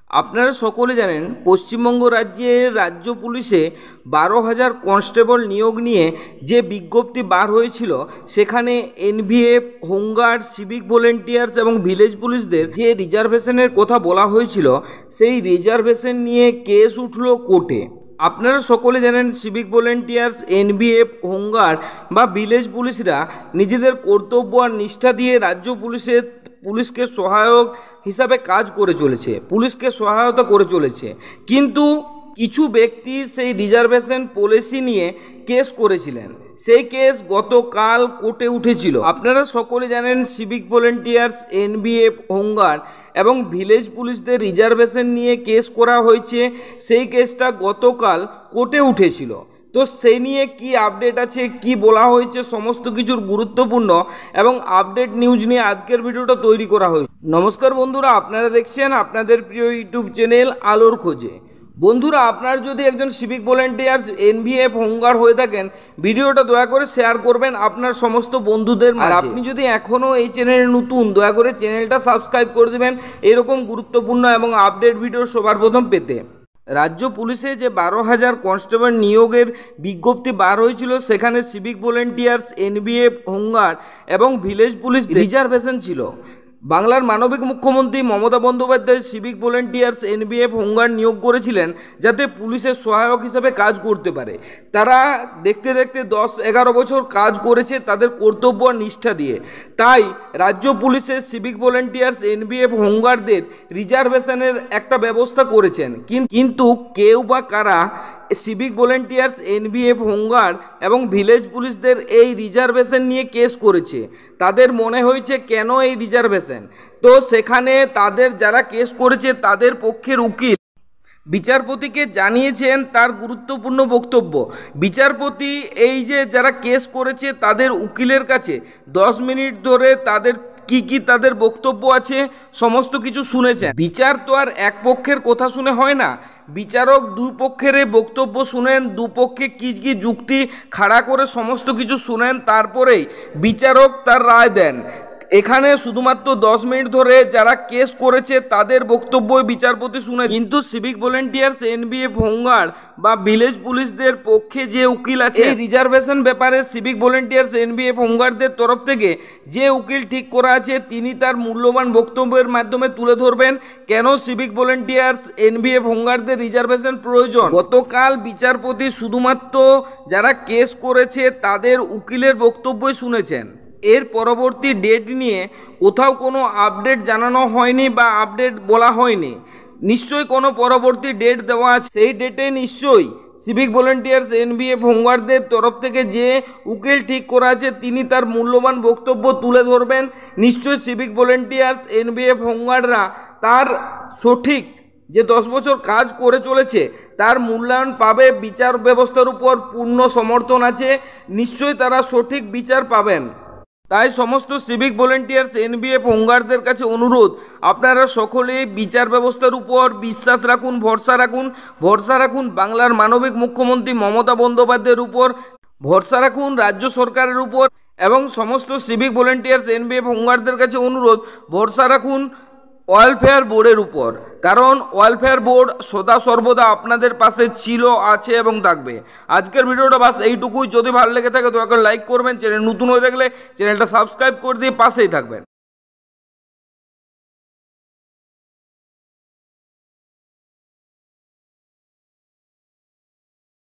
আপনারা সকলে জানেন পশ্চিমবঙ্গ রাজ্যের রাজ্য পুলিশে 12,000 কনস্টেবল নিয়োগ নিয়ে যে বিজ্ঞপ্তি বার হয়েছিল, সেখানে এনভিএফ, হোমগার্ড, সিভিক ভলেন্টিয়ার্স এবং ভিলেজ পুলিশদের যে রিজার্ভেশনের কথা বলা হয়েছিল, সেই রিজার্ভেশন নিয়ে কেস উঠল কোর্টে। আপনারা সকলে জানেন সিভিক ভলেন্টিয়ার্স, এনভিএফ, হোমগার্ড বা ভিলেজ পুলিশরা নিজেদের কর্তব্য আর নিষ্ঠা দিয়ে রাজ্য পুলিশকে সহায়ক হিসাবে কাজ করে চলেছে, পুলিশকে সহায়তা করে চলেছে। কিন্তু কিছু ব্যক্তি সেই রিজার্ভেশন পলিসি নিয়ে কেস করেছিলেন। সেই কেস গতকাল কোর্টে উঠেছিল। আপনারা সকলে জানেন সিভিক ভলেন্টিয়ার্স, এনভিএফ, হোমগার্ড এবং ভিলেজ পুলিশদের রিজার্ভেশন নিয়ে কেস করা হয়েছে। সেই কেসটা গতকাল কোর্টে উঠেছিল। তো সেই নিয়ে কি আপডেট আছে, কি বলা হয়েছে, সমস্ত কিছুর গুরুত্বপূর্ণ এবং আপডেট নিউজ নিয়ে আজকের ভিডিওটা তৈরি করা হয়েছে। নমস্কার বন্ধুরা, আপনারা দেখছেন আপনাদের প্রিয় ইউটিউব চ্যানেল আলোর খোঁজে। বন্ধুরা, আপনার যদি একজন সিভিক ভলেন্টিয়ার্স, এনভিএফ, হোমগার্ড হয়ে থাকেন, ভিডিওটা দয়া করে শেয়ার করবেন আপনার সমস্ত বন্ধুদের মাঝে। আর আপনি যদি এখনও এই চ্যানেলে নতুন, দয়া করে চ্যানেলটা সাবস্ক্রাইব করে দেবেন এরকম গুরুত্বপূর্ণ এবং আপডেট ভিডিও সবার প্রথম পেতে। রাজ্য পুলিশে যে 12,000 কনস্টেবল নিয়োগের বিজ্ঞপ্তি বার হয়েছিল, সেখানে সিভিক ভলেন্টিয়ার্স, এনভিএফ, হোমগার্ড এবং ভিলেজ পুলিশ রিজার্ভেশন ছিল। বাংলার মানবিক মুখ্যমন্ত্রী Mamata Bandyopadhyay civic volunteers, NVF, home guard নিয়োগ করেছিলেন যাতে পুলিশের সহায়ক হিসাবে কাজ করতে পারে। তারা দেখতে দেখতে 10-11 বছর কাজ করেছে তাদের কর্তব্য আর নিষ্ঠা দিয়ে। তাই রাজ্য পুলিশের সিভিক ভলেন্টিয়ার্স, এনভিএফ, হোমগার্ডদের রিজার্ভেশনের একটা ব্যবস্থা করেছেন। কিন্তু কেউ বা কারা সিভিক ভলেন্টিয়ার্স, এনভিএফ, হোমগার্ড এবং ভিলেজ পুলিশদের এই রিজার্ভেশন নিয়ে কেস করেছে। তাদের মনে হয়েছে কেন এই রিজার্ভেশন। তো সেখানে তাদের যারা কেস করেছে তাদের পক্ষের উকিল বিচারপতিকে জানিয়েছেন তার গুরুত্বপূর্ণ বক্তব্য। বিচারপতি এই যে যারা কেস করেছে তাদের উকিলের কাছে 10 মিনিট ধরে তাদের কি তাদের বক্তব্য আছে সমস্ত কিছু শুনেছেন। বিচার তো আর এক পক্ষের কথা শুনে হয় না, বিচারক দুই পক্ষের বক্তব্য শুনেন, দুপক্ষে কি যুক্তি খাড়া করে সমস্ত কিছু শুনেন, তারপরেই বিচারক তার রায় দেন। এখানে শুধুমাত্র 10 মিনিট ধরে যারা কেস করেছে তাদের বক্তব্য বিচারপতি শুনে। কিন্তু সিভিক ভলেন্টিয়ার্স, এনভিএফ, হোমগার্ড বা ভিলেজ পুলিশদের পক্ষে যে উকিল আছে, এই রিজার্ভেশন ব্যাপারে সিভিক ভলেন্টিয়ার্স, এনভিএফ, হোমগার্ডদের তরফ থেকে যে উকিল ঠিক করা আছে, তিনি তার মূল্যবান বক্তব্যের মাধ্যমে তুলে ধরবেন কেন সিভিক ভলেন্টিয়ার্স, এনভিএফ, হোমগার্ডদের রিজার্ভেশন প্রয়োজন। গতকাল বিচারপতি শুধুমাত্র যারা কেস করেছে তাদের উকিলের বক্তব্যই শুনেছেন। এর পরবর্তী ডেট নিয়ে কোথাও কোনো আপডেট জানানো হয়নি বা আপডেট বলা হয়নি। নিশ্চয়ই কোনো পরবর্তী ডেট দেওয়া আছে, সেই ডেটে নিশ্চয়ই সিভিক ভলেন্টিয়ার্স, এনভিএফ, হোমগার্ডদের তরফ থেকে যে উকিল ঠিক করা আছে তিনি তার মূল্যবান বক্তব্য তুলে ধরবেন। নিশ্চয়ই সিভিক ভলেন্টিয়ার্স, এনভিএফ, হোমগার্ডরা তার সঠিক যে 10 বছর কাজ করে চলেছে তার মূল্যায়ন পাবে। বিচার ব্যবস্থার উপর পূর্ণ সমর্থন আছে, নিশ্চয়ই তারা সঠিক বিচার পাবেন। তাই সমস্ত সিভিক ভলেন্টিয়ার্স, এনভিএফ, হোমগার্ডদের কাছে অনুরোধ, আপনারা সকলেই বিচার ব্যবস্থার উপর বিশ্বাস রাখুন, ভরসা রাখুন বাংলার মানবিক মুখ্যমন্ত্রী মমতা বন্দ্যোপাধ্যায়ের উপর, ভরসা রাখুন রাজ্য সরকারের উপর এবং সমস্ত সিভিক ভলেন্টিয়ার্স, এনভিএফ, হোমগার্ডদের কাছে অনুরোধ, ভরসা রাখুন ওয়েলফেয়ার বোর্ডের উপর। কারণ ওয়েলফেয়ার বোর্ড সদা সর্বদা আপনাদের পাশে ছিল, আছে এবং থাকবে। আজকের ভিডিওটা বাস এইটুকুই। যদি ভালো লেগে থাকে দয়া করে লাইক করবেন, চ্যানেল নতুন হয়ে থাকলে চ্যানেলটা সাবস্ক্রাইব করে দিয়ে পাশেই থাকবেন।